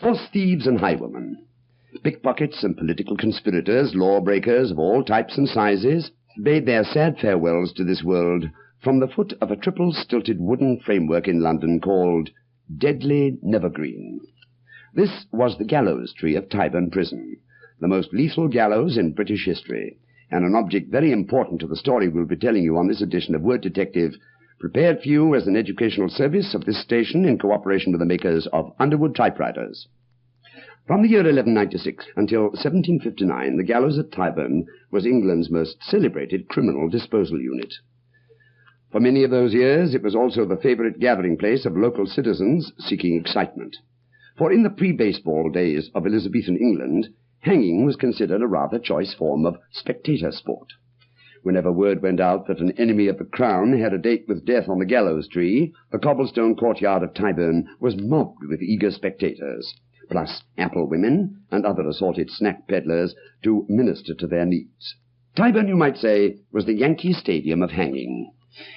Horse thieves and highwaymen, pickpockets and political conspirators, lawbreakers of all types and sizes, bade their sad farewells to this world from the foot of a triple-stilted wooden framework in London called Deadly Nevergreen. This was the gallows tree of Tyburn Prison, the most lethal gallows in British history, and an object very important to the story we'll be telling you on this edition of Word Detective, prepared for you as an educational service of this station in cooperation with the makers of Underwood typewriters. From the year 1196 until 1759, the gallows at Tyburn was England's most celebrated criminal disposal unit. For many of those years, it was also the favourite gathering place of local citizens seeking excitement. For in the pre-baseball days of Elizabethan England, hanging was considered a rather choice form of spectator sport. Whenever word went out that an enemy of the crown had a date with death on the gallows tree, the cobblestone courtyard of Tyburn was mobbed with eager spectators, plus ample women and other assorted snack peddlers to minister to their needs. Tyburn, you might say, was the Yankee Stadium of hanging.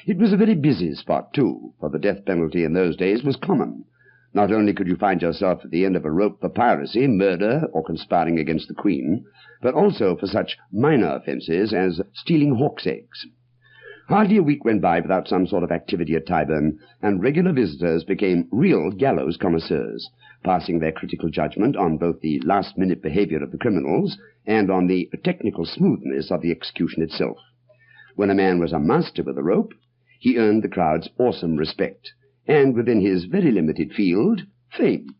It was a very busy spot, too, for the death penalty in those days was common. Not only could you find yourself at the end of a rope for piracy, murder, or conspiring against the Queen, but also for such minor offences as stealing hawk's eggs. Hardly a week went by without some sort of activity at Tyburn, and regular visitors became real gallows connoisseurs, passing their critical judgment on both the last-minute behaviour of the criminals and on the technical smoothness of the execution itself. When a man was a master with a rope, he earned the crowd's awesome respect, and within his very limited field, fame.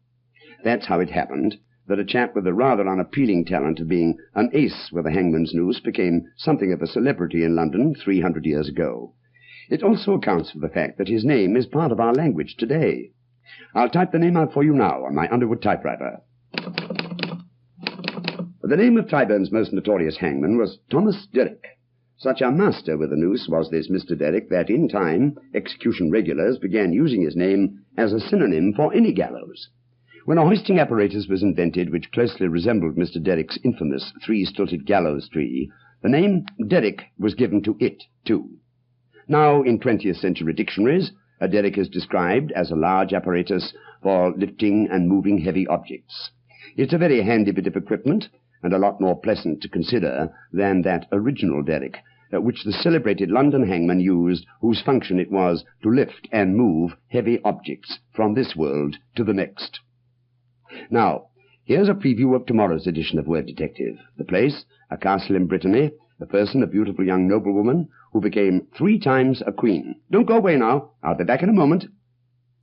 That's how it happened that a chap with the rather unappealing talent of being an ace with a hangman's noose became something of a celebrity in London 300 years ago. It also accounts for the fact that his name is part of our language today. I'll type the name out for you now on my Underwood typewriter. The name of Tyburn's most notorious hangman was Thomas Derrick. Such a master with a noose was this Mr. Derrick that in time execution regulars began using his name as a synonym for any gallows. When a hoisting apparatus was invented which closely resembled Mr. Derrick's infamous three-stilted gallows tree, the name Derrick was given to it, too. Now, in 20th century dictionaries, a derrick is described as a large apparatus for lifting and moving heavy objects. It's a very handy bit of equipment, and a lot more pleasant to consider than that original derrick, which the celebrated London hangman used, whose function it was to lift and move heavy objects from this world to the next. Now, here's a preview of tomorrow's edition of Word Detective. The place, a castle in Brittany, the person, a beautiful young noblewoman, who became 3 times a queen. Don't go away now. I'll be back in a moment.